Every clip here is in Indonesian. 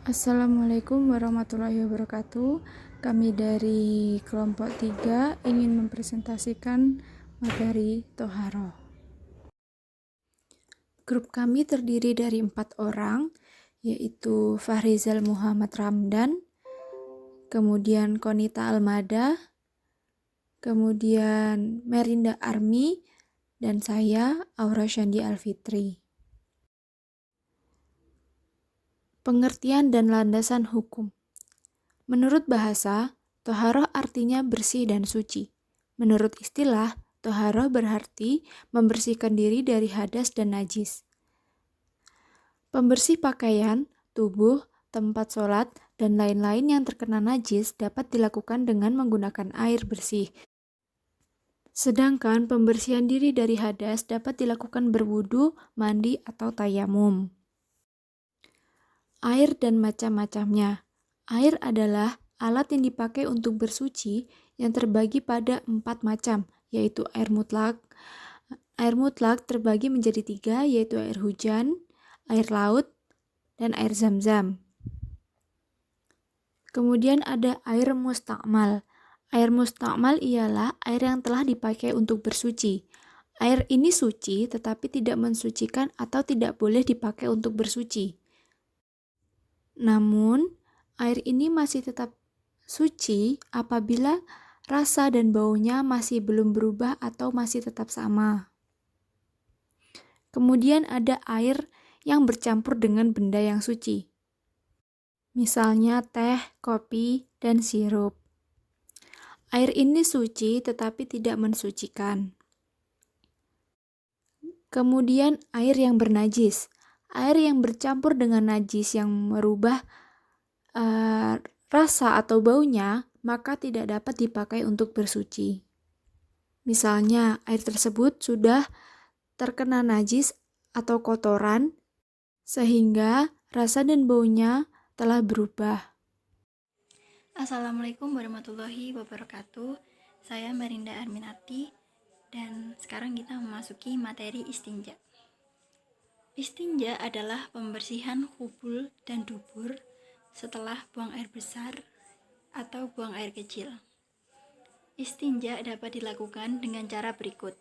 Assalamualaikum warahmatullahi wabarakatuh. Kami dari kelompok 3 ingin mempresentasikan materi Toharoh. Grup kami terdiri dari 4 orang, yaitu Fahrizal Muhammad Ramdan, kemudian Konita Almada, kemudian Merinda Armi, dan saya Aura Syandi Alfitri. Pengertian dan landasan hukum. Menurut bahasa, toharoh artinya bersih dan suci. Menurut istilah, toharoh berarti membersihkan diri dari hadas dan najis. Pembersih pakaian, tubuh, tempat sholat, dan lain-lain yang terkena najis dapat dilakukan dengan menggunakan air bersih. Sedangkan pembersihan diri dari hadas dapat dilakukan berwudu, mandi, atau tayamum. Air dan macam-macamnya. Air adalah alat yang dipakai untuk bersuci yang terbagi pada 4 macam, yaitu air mutlak. Air mutlak terbagi menjadi 3, yaitu air hujan, air laut, dan air zam-zam. Kemudian ada air mustakmal. Air mustakmal ialah air yang telah dipakai untuk bersuci. Air ini suci tetapi tidak mensucikan atau tidak boleh dipakai untuk bersuci. Namun, air ini masih tetap suci apabila rasa dan baunya masih belum berubah atau masih tetap sama. Kemudian ada air yang bercampur dengan benda yang suci. Misalnya teh, kopi, dan sirup. Air ini suci tetapi tidak mensucikan. Kemudian air yang bernajis. Air yang bercampur dengan najis yang merubah rasa atau baunya, maka tidak dapat dipakai untuk bersuci. Misalnya, air tersebut sudah terkena najis atau kotoran, sehingga rasa dan baunya telah berubah. Assalamualaikum warahmatullahi wabarakatuh. Saya Merinda Arminati, dan sekarang kita memasuki materi istinja. Istinja adalah pembersihan kubul dan dubur setelah buang air besar atau buang air kecil. Istinja dapat dilakukan dengan cara berikut.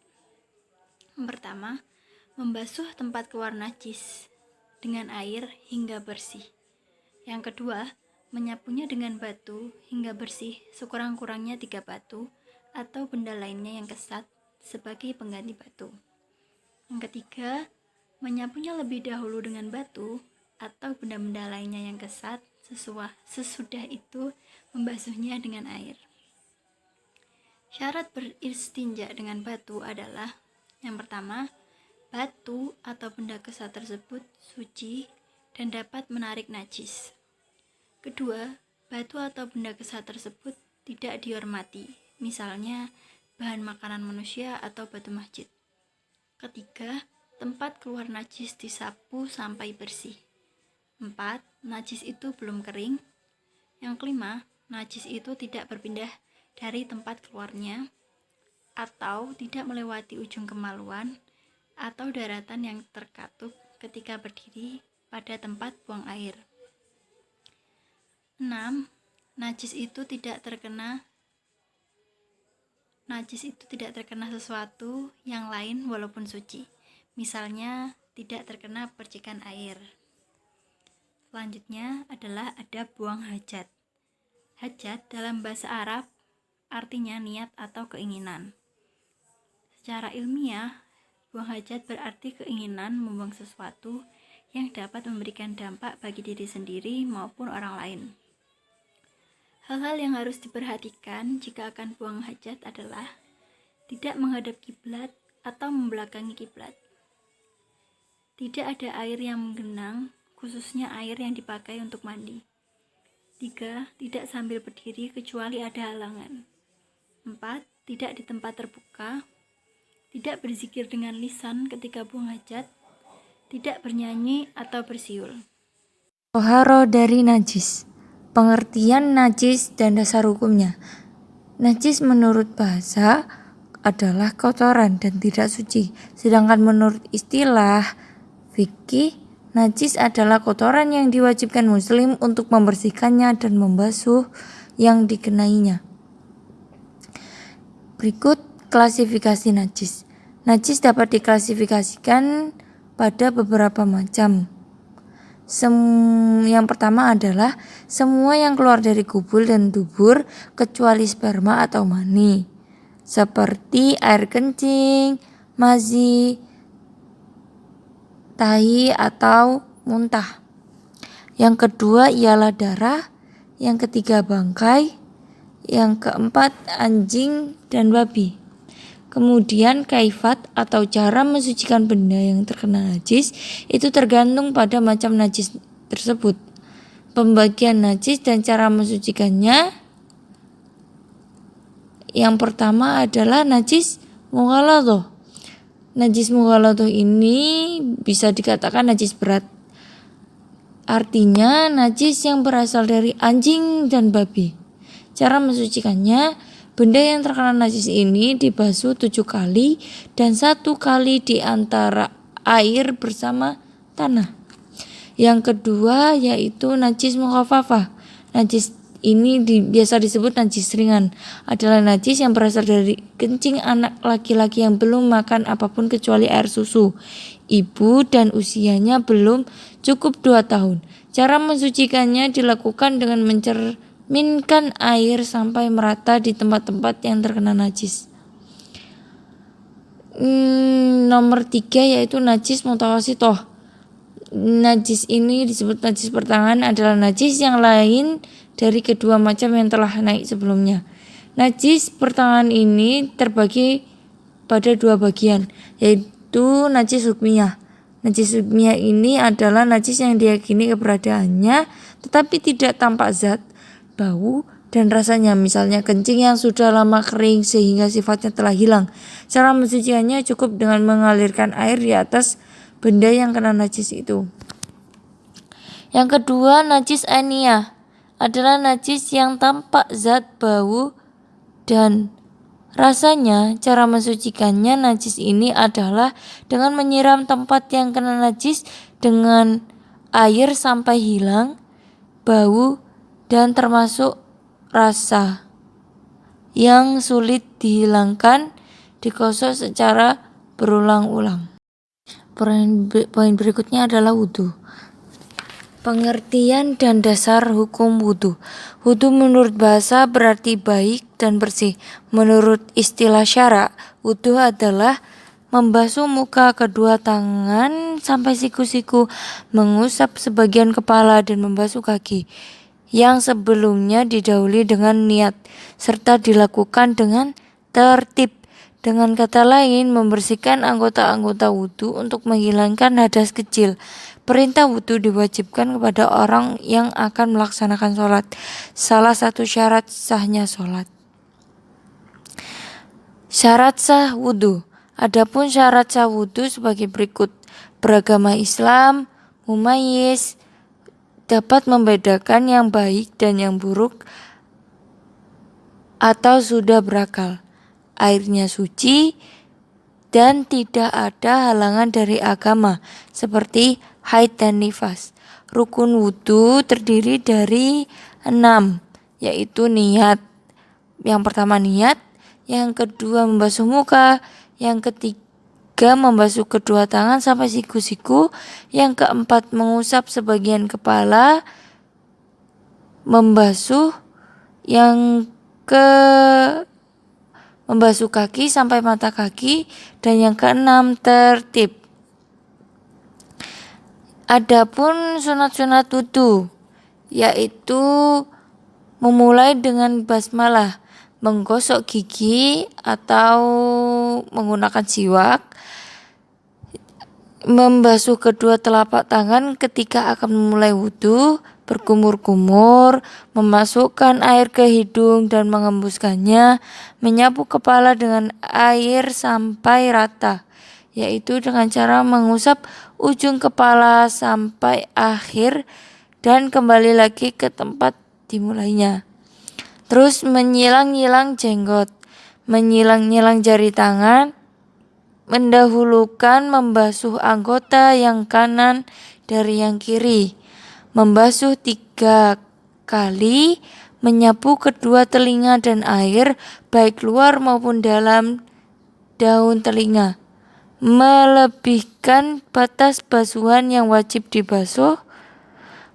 Yang pertama, membasuh tempat keluar najis dengan air hingga bersih. Yang kedua, menyapunya dengan batu hingga bersih sekurang-kurangnya 3 batu atau benda lainnya yang kesat sebagai pengganti batu. Yang ketiga, menyapunya lebih dahulu dengan batu atau benda-benda lainnya yang kesat, sesudah itu membasuhnya dengan air. Syarat beristinja dengan batu adalah: yang pertama, batu atau benda kesat tersebut suci dan dapat menarik najis. Kedua, batu atau benda kesat tersebut tidak dihormati, misalnya bahan makanan manusia atau batu masjid. Ketiga, tempat keluar najis disapu sampai bersih. 4. Najis itu belum kering. Yang kelima, najis itu tidak berpindah dari tempat keluarnya, atau tidak melewati ujung kemaluan atau daratan yang terkatup ketika berdiri pada tempat buang air. 6. Najis itu tidak terkena sesuatu yang lain walaupun suci. Misalnya, tidak terkena percikan air. Selanjutnya adalah ada buang hajat. Hajat dalam bahasa Arab artinya niat atau keinginan. Secara ilmiah, buang hajat berarti keinginan membuang sesuatu yang dapat memberikan dampak bagi diri sendiri maupun orang lain. Hal-hal yang harus diperhatikan jika akan buang hajat adalah tidak menghadap kiblat atau membelakangi kiblat. Tidak ada air yang menggenang, khususnya air yang dipakai untuk mandi. 3. Tidak sambil berdiri kecuali ada halangan. 4. Tidak di tempat terbuka. Tidak berzikir dengan lisan ketika buang hajat. Tidak bernyanyi atau bersiul. Toharoh dari najis. Pengertian najis dan dasar hukumnya. Najis menurut bahasa adalah kotoran dan tidak suci. Sedangkan menurut istilah fikih, Najis adalah kotoran yang diwajibkan muslim untuk membersihkannya dan membasuh yang dikenainya. Berikut klasifikasi najis. Najis dapat diklasifikasikan pada beberapa macam. Yang pertama adalah semua yang keluar dari kubul dan dubur kecuali sperma atau mani, seperti air kencing, mazi, tahi atau muntah. Yang kedua ialah darah, yang ketiga bangkai, yang keempat anjing dan babi. Kemudian kaifat atau cara mensucikan benda yang terkena najis itu tergantung pada macam najis tersebut. Pembagian najis dan cara mensucikannya. Yang pertama adalah najis mughaladhah. Najis mughaladhah ini bisa dikatakan najis berat. Artinya najis yang berasal dari anjing dan babi. Cara mensucikannya, benda yang terkena najis ini dibasuh 7 kali dan 1 kali di antara air bersama tanah. Yang kedua yaitu najis mukhaffafah. Najis ini biasa disebut najis ringan. Adalah najis yang berasal dari kencing anak laki-laki yang belum makan apapun kecuali air susu ibu dan usianya belum cukup 2 tahun. Cara mensucikannya dilakukan dengan minkan air sampai merata di tempat-tempat yang terkena najis. Nomor 3 yaitu najis mutawasitoh. Najis ini disebut najis pertengahan adalah najis yang lain dari kedua macam yang telah naik sebelumnya. Najis pertengahan ini terbagi pada 2 bagian, yaitu najis hukmiyah. Najis hukmiyah ini adalah najis yang diyakini keberadaannya tetapi tidak tampak zat, bau, dan rasanya, misalnya kencing yang sudah lama kering sehingga sifatnya telah hilang. Cara mensucikannya cukup dengan mengalirkan air di atas benda yang kena najis itu. Yang kedua, najis ainiyah adalah najis yang tampak zat, bau, dan rasanya. Cara mensucikannya najis ini adalah dengan menyiram tempat yang kena najis dengan air sampai hilang bau dan termasuk rasa yang sulit dihilangkan, digosok secara berulang-ulang. Poin berikutnya adalah wudhu. Pengertian dan dasar hukum wudhu. Wudhu menurut bahasa berarti baik dan bersih. Menurut istilah syara, wudhu adalah membasuh muka, kedua tangan sampai siku-siku, mengusap sebagian kepala dan membasuh kaki yang sebelumnya didahului dengan niat, serta dilakukan dengan tertib. Dengan kata lain, membersihkan anggota-anggota wudhu untuk menghilangkan hadas kecil. Perintah wudhu diwajibkan kepada orang yang akan melaksanakan sholat. Salah satu syarat sahnya sholat. Syarat sah wudhu. Adapun syarat sah wudhu sebagai berikut. Beragama Islam, mumayyiz, dapat membedakan yang baik dan yang buruk atau sudah berakal. Airnya suci dan tidak ada halangan dari agama seperti haid dan nifas. Rukun wudhu terdiri dari 6, yaitu niat. Yang pertama niat, yang kedua membasuh muka, yang ketiga membasuh kedua tangan sampai siku-siku, yang keempat mengusap sebagian kepala, membasuh kaki sampai mata kaki, dan yang keenam tertib. Adapun sunat-sunat wudhu, yaitu memulai dengan basmalah, menggosok gigi atau menggunakan siwak, membasuh kedua telapak tangan ketika akan memulai wudhu, berkumur-kumur, memasukkan air ke hidung dan mengembuskannya, menyapu kepala dengan air sampai rata, yaitu dengan cara mengusap ujung kepala sampai akhir dan kembali lagi ke tempat dimulainya. Terus menyilang-nyilang jenggot, menyilang-nyilang jari tangan, mendahulukan membasuh anggota yang kanan dari yang kiri. Membasuh 3 kali, menyapu kedua telinga dan air, baik luar maupun dalam daun telinga. Melebihkan batas basuhan yang wajib dibasuh.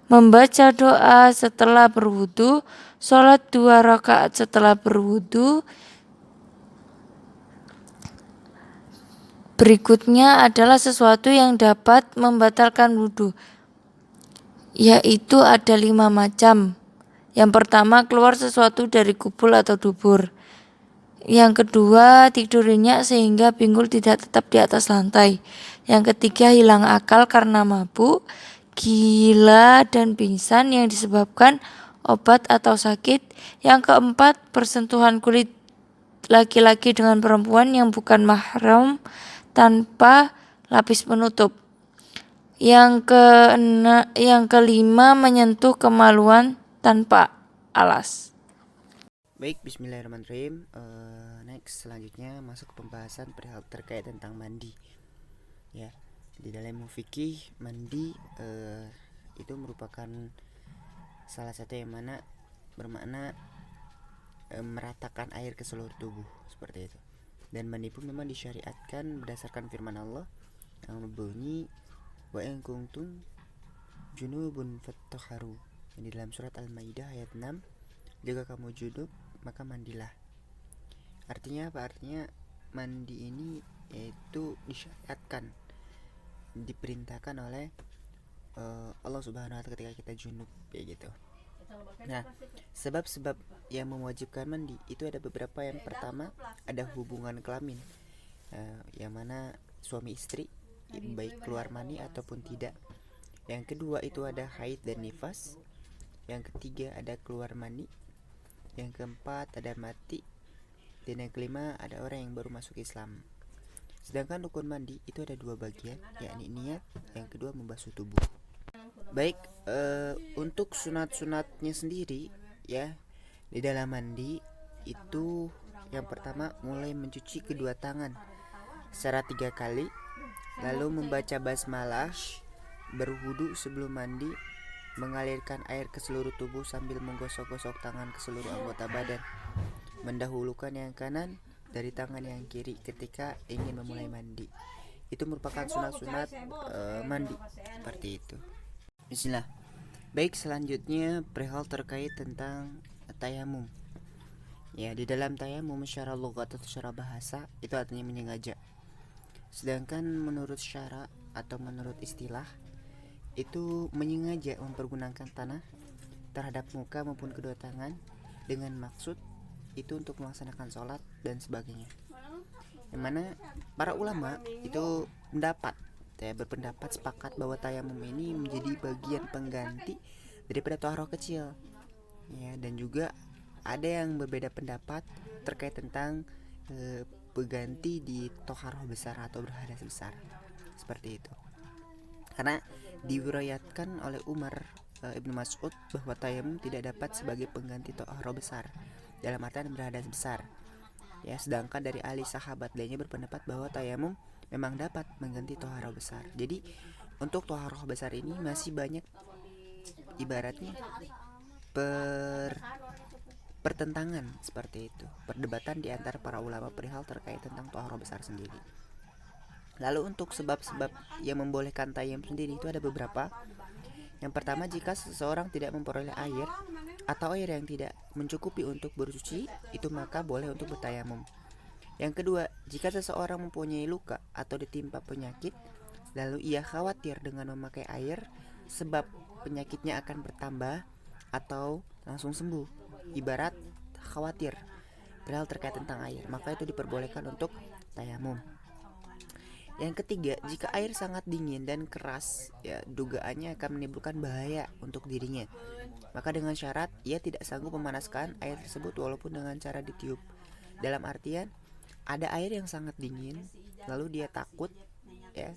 Membaca doa setelah berwudu, sholat 2 rakaat setelah berwudu. Berikutnya adalah sesuatu yang dapat membatalkan wudu, yaitu ada 5 macam. Yang pertama, keluar sesuatu dari kubul atau dubur. Yang kedua, tidur nyenyak sehingga pinggul tidak tetap di atas lantai. Yang ketiga, hilang akal karena mabuk, gila, dan pingsan yang disebabkan obat atau sakit. Yang keempat, persentuhan kulit laki-laki dengan perempuan yang bukan mahram tanpa lapis penutup. Yang kelima, menyentuh kemaluan tanpa alas. Baik, bismillahirrahmanirrahim. Next, selanjutnya masuk ke pembahasan perihal terkait tentang mandi. Ya, di dalam fikih mandi itu merupakan salah satu yang mana bermakna meratakan air ke seluruh tubuh seperti itu. Dan mandi pun memang disyariatkan berdasarkan firman Allah yang berbunyi wa in kuntum junubun fattahharu, yang di dalam surat Al-Maidah ayat 6, jika kamu junub maka mandilah. Artinya apa? Artinya mandi ini yaitu disyariatkan, diperintahkan oleh Allah Subhanahu wa taala ketika kita junub kayak gitu. Nah, sebab-sebab yang mewajibkan mandi itu ada beberapa. Yang pertama, ada hubungan kelamin, yang mana suami istri baik keluar mani ataupun tidak. Yang kedua itu ada haid dan nifas. Yang ketiga ada keluar mani. Yang keempat ada mati. Dan yang kelima ada orang yang baru masuk Islam. Sedangkan rukun mandi itu ada 2 bagian, yakni niat, yang kedua membasuh tubuh. Baik, untuk sunat-sunatnya sendiri ya di dalam mandi itu, yang pertama mulai mencuci kedua tangan secara 3 kali, lalu membaca basmalah, berwudu sebelum mandi, mengalirkan air ke seluruh tubuh sambil menggosok-gosok tangan ke seluruh anggota badan, mendahulukan yang kanan dari tangan yang kiri ketika ingin memulai mandi. Itu merupakan sunat-sunat mandi seperti itu. Bismillah. Baik, selanjutnya perihal terkait tentang tayamum. Ya, di dalam tayamum secara logat atau secara bahasa itu artinya menyengaja. Sedangkan menurut syara atau menurut istilah itu menyengaja mempergunakan tanah terhadap muka maupun kedua tangan dengan maksud itu untuk melaksanakan sholat dan sebagainya. Yang mana para ulama itu berpendapat sepakat bahwa tayamum ini menjadi bagian pengganti daripada taharah kecil. Ya, dan juga ada yang berbeda pendapat terkait tentang pengganti di taharah besar atau berhadas besar. Seperti itu. Karena diriwayatkan oleh Umar Ibnu Mas'ud bahwa tayamum tidak dapat sebagai pengganti taharah besar dalam artian berhadas besar. Ya, sedangkan dari ahli sahabat lainnya berpendapat bahwa tayamum memang dapat mengganti taharah besar. Jadi untuk taharah besar ini masih banyak ibaratnya pertentangan seperti itu, perdebatan di antara para ulama perihal terkait tentang taharah besar sendiri. Lalu untuk sebab-sebab yang membolehkan tayamum sendiri itu ada beberapa. Yang pertama, jika seseorang tidak memperoleh air atau air yang tidak mencukupi untuk bersuci, itu maka boleh untuk bertayamum. Yang kedua, jika seseorang mempunyai luka atau ditimpa penyakit, lalu ia khawatir dengan memakai air sebab penyakitnya akan bertambah atau langsung sembuh, ibarat khawatir perihal terkait tentang air, maka itu diperbolehkan untuk tayamum. Yang ketiga, jika air sangat dingin dan keras, ya dugaannya akan menimbulkan bahaya untuk dirinya, maka dengan syarat ia tidak sanggup memanaskan air tersebut walaupun dengan cara ditiup. Dalam artian ada air yang sangat dingin, lalu dia takut ya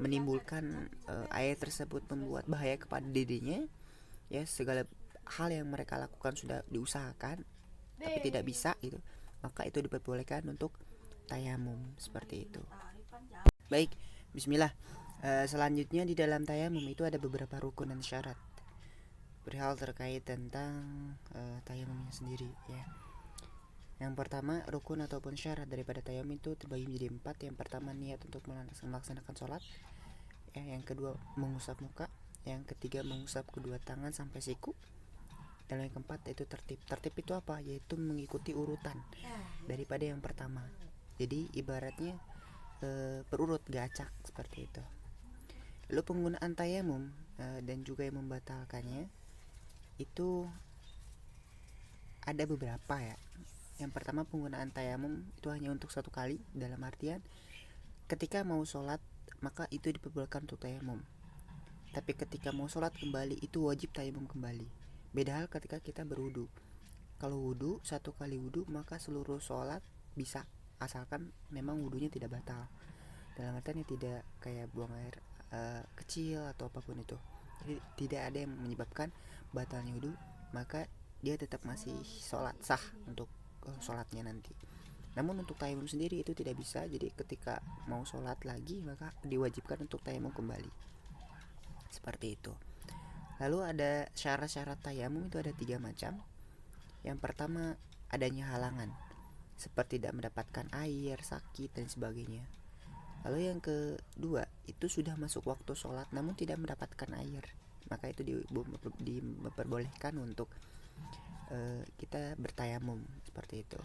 menimbulkan air tersebut membuat bahaya kepada dirinya. Ya, segala hal yang mereka lakukan sudah diusahakan tapi tidak bisa gitu, maka itu diperbolehkan untuk tayamum seperti itu. Baik, bismillah. Selanjutnya di dalam tayamum itu ada beberapa rukun dan syarat perihal terkait tentang tayamumnya sendiri ya. Yang pertama, rukun ataupun syarat daripada tayamum itu terbagi menjadi 4. Yang pertama, niat untuk melaksanakan sholat ya. Yang kedua, mengusap muka. Yang ketiga, mengusap kedua tangan sampai siku. Dan yang keempat itu tertib. Tertib itu apa? Yaitu mengikuti urutan daripada yang pertama. Jadi ibaratnya berurut, gacak seperti itu. Lalu penggunaan tayamum dan juga yang membatalkannya itu ada beberapa ya. Yang pertama, penggunaan tayamum itu hanya untuk satu kali, dalam artian ketika mau sholat maka itu diperbolehkan untuk tayamum. Tapi ketika mau sholat kembali itu wajib tayamum kembali. Beda hal ketika kita berwudu. Kalau wudu, satu kali wudu maka seluruh sholat bisa, asalkan memang wudunya tidak batal. Dalam artian tidak kayak buang air kecil atau apapun itu. Jadi tidak ada yang menyebabkan batalnya wudu, maka dia tetap masih sholat sah untuk sholatnya nanti. Namun untuk tayamum sendiri itu tidak bisa. Jadi ketika mau sholat lagi maka diwajibkan untuk tayamum kembali. Seperti itu. Lalu ada syarat-syarat tayamum itu ada 3 macam. Yang pertama, adanya halangan seperti tidak mendapatkan air, sakit dan sebagainya. Lalu yang kedua, itu sudah masuk waktu sholat namun tidak mendapatkan air, maka itu diperbolehkan untuk kita bertayamum seperti itu.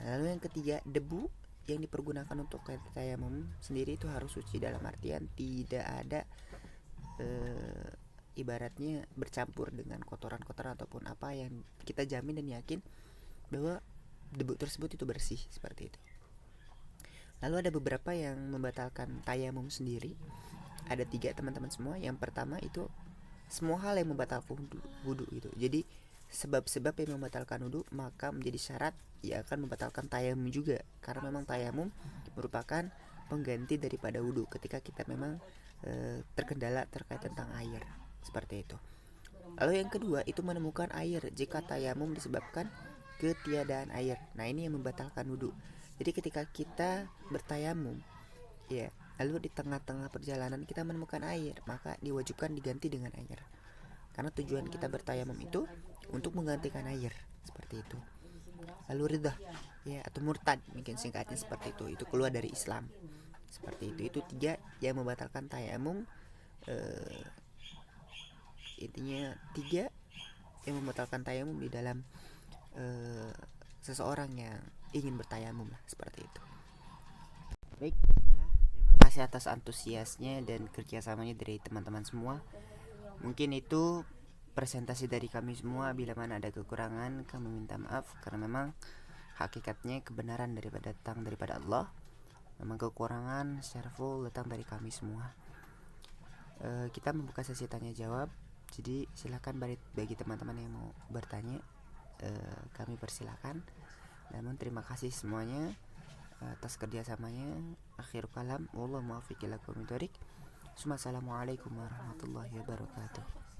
Lalu yang ketiga, debu yang dipergunakan untuk tayamum sendiri itu harus suci, dalam artian tidak ada ibaratnya bercampur dengan kotoran-kotoran ataupun apa yang kita jamin dan yakin bahwa debu tersebut itu bersih, seperti itu. Lalu ada beberapa yang membatalkan tayamum sendiri. Ada 3 teman-teman semua. Yang pertama itu semua hal yang membatalkan wudu gitu. Jadi sebab-sebab yang membatalkan wudu maka menjadi syarat ya akan membatalkan tayamum juga, karena memang tayamum merupakan pengganti daripada wudu ketika kita memang terkendala terkait tentang air, seperti itu. Lalu yang kedua itu menemukan air jika tayamum disebabkan ketiadaan air. Nah ini yang membatalkan wudu. Jadi ketika kita bertayamum ya, lalu di tengah-tengah perjalanan kita menemukan air, maka diwajibkan diganti dengan air. Karena tujuan kita bertayamum itu untuk menggantikan air, seperti itu. Lalu ridha ya, atau murtad mungkin singkatnya seperti itu keluar dari Islam, seperti itu. Itu 3 yang membatalkan tayamum. Intinya 3 yang membatalkan tayamum di dalam seseorang yang ingin bertayamum lah, seperti itu. Baik, bismillah. Terima kasih atas antusiasnya dan kerjasamanya dari teman-teman semua. Mungkin itu presentasi dari kami semua. Bila mana ada kekurangan kami minta maaf, karena memang hakikatnya kebenaran datang daripada Allah. Memang kekurangan secara full datang dari kami semua. Kita membuka sesi tanya jawab. Jadi silakan bagi teman-teman yang mau bertanya, kami persilakan. Namun terima kasih semuanya atas kerjasamanya. Akhir kalam, wallahu muwaffiq ila aqwamit thoriq. Assalamualaikum warahmatullahi wabarakatuh.